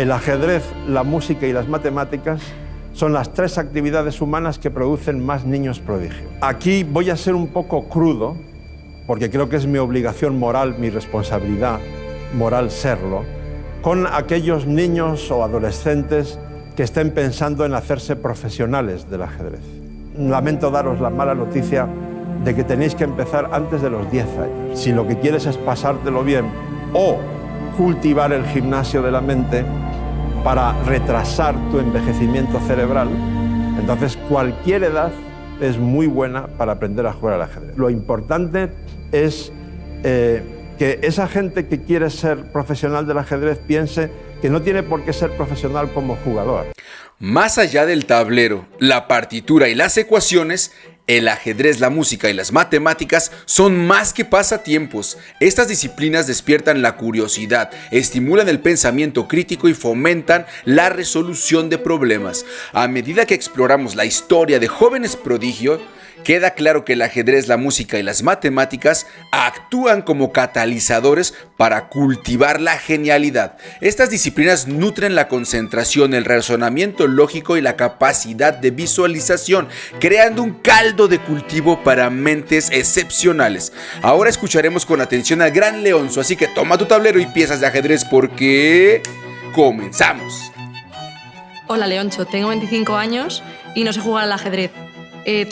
El ajedrez, la música y las matemáticas son las tres actividades humanas que producen más niños prodigio. Aquí voy a ser un poco crudo, porque creo que es mi obligación moral, mi responsabilidad moral serlo, con aquellos niños o adolescentes que estén pensando en hacerse profesionales del ajedrez. Lamento daros la mala noticia de que tenéis que empezar antes de los 10 años. Si lo que quieres es pasártelo bien o cultivar el gimnasio de la mente para retrasar tu envejecimiento cerebral, entonces cualquier edad es muy buena para aprender a jugar al ajedrez. Lo importante es que esa gente que quiere ser profesional del ajedrez piense que no tiene por qué ser profesional como jugador. Más allá del tablero, la partitura y las ecuaciones, el ajedrez, la música y las matemáticas son más que pasatiempos. Estas disciplinas despiertan la curiosidad, estimulan el pensamiento crítico y fomentan la resolución de problemas. A medida que exploramos la historia de jóvenes prodigios, queda claro que el ajedrez, la música y las matemáticas actúan como catalizadores para cultivar la genialidad. Estas disciplinas nutren la concentración, el razonamiento lógico y la capacidad de visualización, creando un caldo de cultivo para mentes excepcionales. Ahora escucharemos con atención al gran Leonzo, así que toma tu tablero y piezas de ajedrez porque comenzamos. Hola Leoncho, tengo 25 años y no sé jugar al ajedrez.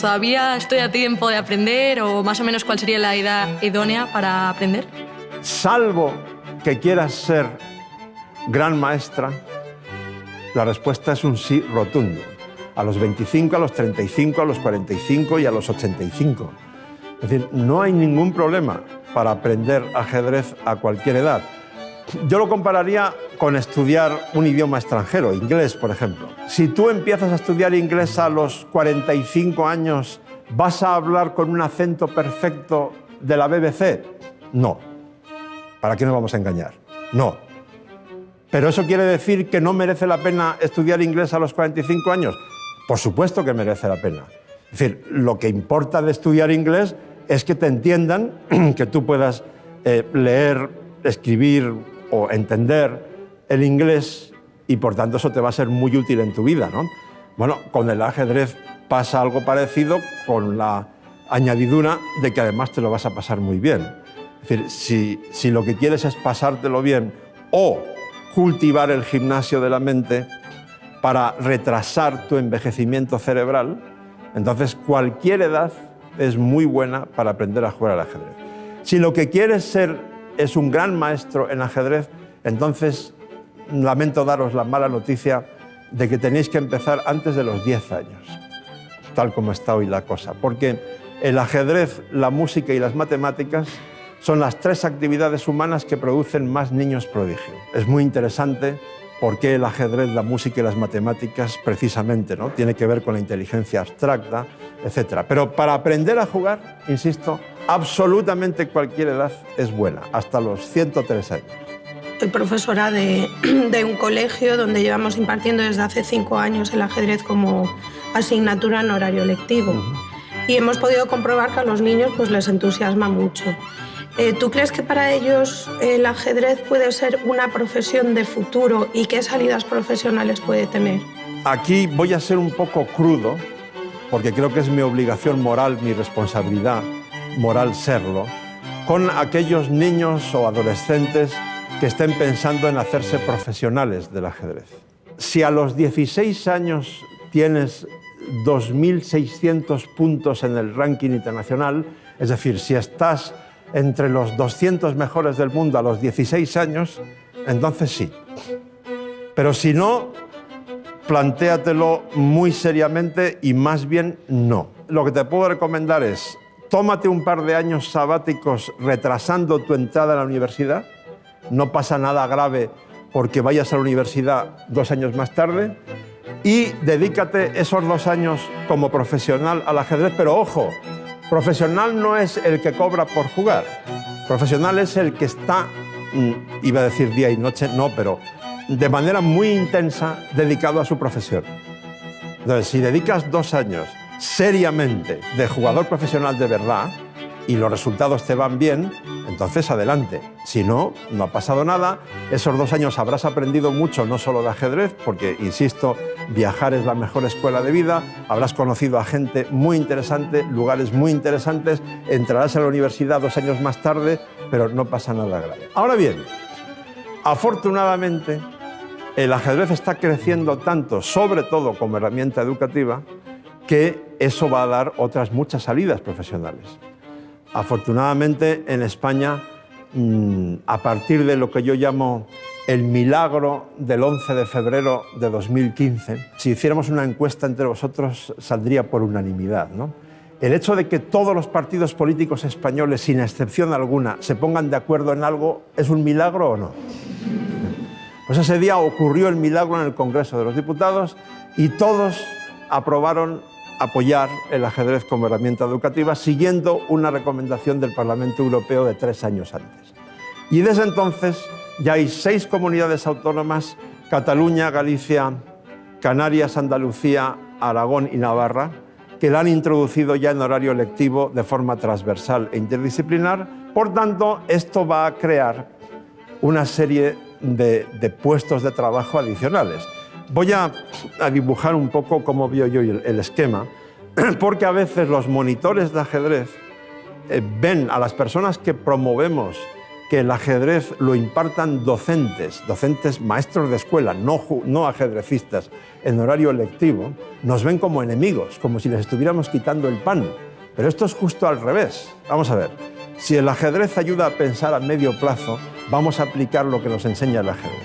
¿Todavía estoy a tiempo de aprender o más o menos cuál sería la edad idónea para aprender? Salvo que quieras ser gran maestra, la respuesta es un sí rotundo. A los 25, a los 35, a los 45 y a los 85. Es decir, no hay ningún problema para aprender ajedrez a cualquier edad. Yo lo compararía con estudiar un idioma extranjero, inglés, por ejemplo. Si tú empiezas a estudiar inglés a los 45 años, ¿vas a hablar con un acento perfecto de la BBC? No. ¿Para qué nos vamos a engañar? No. ¿Pero eso quiere decir que no merece la pena estudiar inglés a los 45 años? Por supuesto que merece la pena. Es decir, lo que importa de estudiar inglés es que te entiendan, que tú puedas leer, escribir o entender el inglés y por tanto eso te va a ser muy útil en tu vida, ¿no? Bueno, con el ajedrez pasa algo parecido, con la añadidura de que además te lo vas a pasar muy bien. Es decir, si lo que quieres es pasártelo bien o cultivar el gimnasio de la mente para retrasar tu envejecimiento cerebral, entonces cualquier edad es muy buena para aprender a jugar al ajedrez. Si lo que quieres ser es un gran maestro en ajedrez, entonces lamento daros la mala noticia de que tenéis que empezar antes de los 10 años, tal como está hoy la cosa, porque el ajedrez, la música y las matemáticas son las tres actividades humanas que producen más niños prodigio. Es muy interesante por qué el ajedrez, la música y las matemáticas precisamente, ¿no? Tiene que ver con la inteligencia abstracta, etc. Pero para aprender a jugar, insisto, absolutamente cualquier edad es buena, hasta los 103 años. Soy profesora de un colegio donde llevamos impartiendo desde hace 5 años el ajedrez como asignatura en horario lectivo. Y hemos podido comprobar que a los niños pues, les entusiasma mucho. ¿Tú crees que para ellos el ajedrez puede ser una profesión de futuro y qué salidas profesionales puede tener? Aquí voy a ser un poco crudo, porque creo que es mi obligación moral, mi responsabilidad moral serlo, con aquellos niños o adolescentes que estén pensando en hacerse profesionales del ajedrez. Si a los 16 años tienes 2.600 puntos en el ranking internacional, es decir, si estás entre los 200 mejores del mundo a los 16 años, entonces sí. Pero si no, plantéatelo muy seriamente y más bien no. Lo que te puedo recomendar es, tómate un par de años sabáticos retrasando tu entrada a la universidad. No pasa nada grave porque vayas a la universidad 2 años más tarde. Y dedícate esos 2 años como profesional al ajedrez, pero ojo, profesional no es el que cobra por jugar. Profesional es el que está, iba a decir día y noche, no, pero de manera muy intensa dedicado a su profesión. Entonces, si dedicas 2 años seriamente de jugador profesional de verdad, y los resultados te van bien, entonces adelante. Si no, no ha pasado nada. Esos 2 años habrás aprendido mucho, no solo de ajedrez, porque, insisto, viajar es la mejor escuela de vida, habrás conocido a gente muy interesante, lugares muy interesantes, entrarás a la universidad 2 años más tarde, pero no pasa nada grave. Ahora bien, afortunadamente, el ajedrez está creciendo tanto, sobre todo como herramienta educativa, que eso va a dar otras muchas salidas profesionales. Afortunadamente, en España, a partir de lo que yo llamo el milagro del 11 de febrero de 2015, si hiciéramos una encuesta entre vosotros, saldría por unanimidad, ¿no? El hecho de que todos los partidos políticos españoles, sin excepción alguna, se pongan de acuerdo en algo, ¿es un milagro o no? Pues ese día ocurrió el milagro en el Congreso de los Diputados y todos aprobaron apoyar el ajedrez como herramienta educativa, siguiendo una recomendación del Parlamento Europeo de 3 años antes. Y desde entonces ya hay 6 comunidades autónomas, Cataluña, Galicia, Canarias, Andalucía, Aragón y Navarra, que la han introducido ya en horario lectivo de forma transversal e interdisciplinar. Por tanto, esto va a crear una serie de puestos de trabajo adicionales. Voy a dibujar un poco cómo veo yo el esquema, porque a veces los monitores de ajedrez ven a las personas que promovemos que el ajedrez lo impartan docentes, maestros de escuela, no ajedrecistas, en horario lectivo, nos ven como enemigos, como si les estuviéramos quitando el pan. Pero esto es justo al revés. Vamos a ver, si el ajedrez ayuda a pensar a medio plazo, vamos a aplicar lo que nos enseña el ajedrez.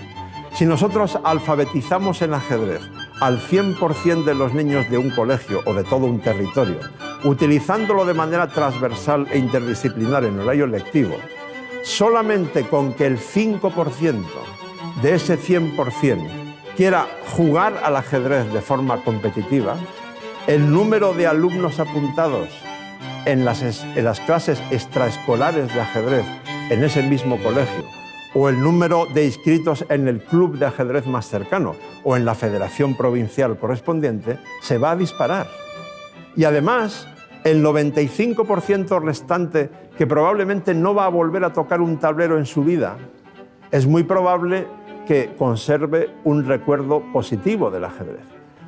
Si nosotros alfabetizamos en ajedrez al 100% de los niños de un colegio o de todo un territorio, utilizándolo de manera transversal e interdisciplinar en horario lectivo, solamente con que el 5% de ese 100% quiera jugar al ajedrez de forma competitiva, el número de alumnos apuntados en las clases extraescolares de ajedrez en ese mismo colegio, o el número de inscritos en el club de ajedrez más cercano o en la federación provincial correspondiente, se va a disparar. Y además, el 95% restante, que probablemente no va a volver a tocar un tablero en su vida, es muy probable que conserve un recuerdo positivo del ajedrez.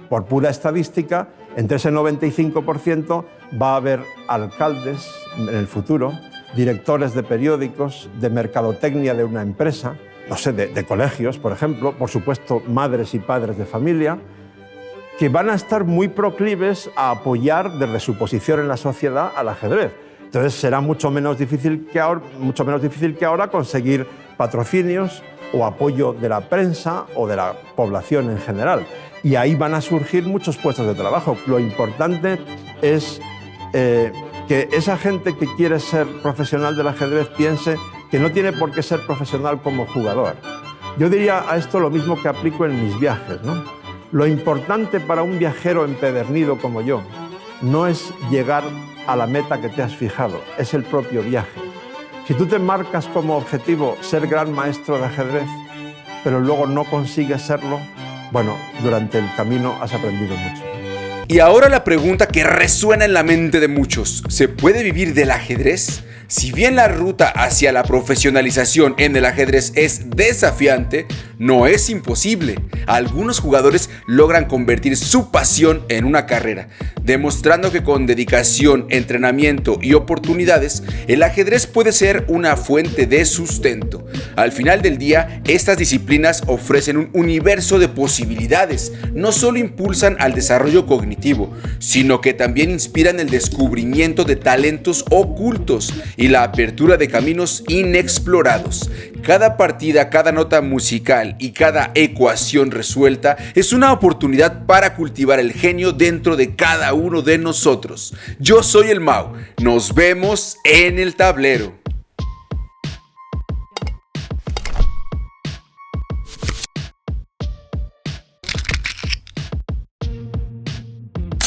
Por pura estadística, entre ese 95% va a haber alcaldes en el futuro, directores de periódicos, de mercadotecnia de una empresa, no sé, de colegios, por ejemplo, por supuesto, madres y padres de familia, que van a estar muy proclives a apoyar desde su posición en la sociedad al ajedrez. Entonces será mucho menos difícil que ahora conseguir patrocinios o apoyo de la prensa o de la población en general. Y ahí van a surgir muchos puestos de trabajo. Lo importante es que esa gente que quiere ser profesional del ajedrez piense que no tiene por qué ser profesional como jugador. Yo diría a esto lo mismo que aplico en mis viajes, ¿no? Lo importante para un viajero empedernido como yo no es llegar a la meta que te has fijado, es el propio viaje. Si tú te marcas como objetivo ser gran maestro de ajedrez, pero luego no consigues serlo, bueno, durante el camino has aprendido mucho. Y ahora la pregunta que resuena en la mente de muchos: ¿se puede vivir del ajedrez? Si bien la ruta hacia la profesionalización en el ajedrez es desafiante, no es imposible. Algunos jugadores logran convertir su pasión en una carrera, demostrando que con dedicación, entrenamiento y oportunidades, el ajedrez puede ser una fuente de sustento. Al final del día, estas disciplinas ofrecen un universo de posibilidades. No solo impulsan al desarrollo cognitivo, sino que también inspiran el descubrimiento de talentos ocultos y la apertura de caminos inexplorados. Cada partida, cada nota musical y cada ecuación resuelta es una oportunidad para cultivar el genio dentro de cada uno de nosotros. Yo soy el Mau. Nos vemos en el tablero.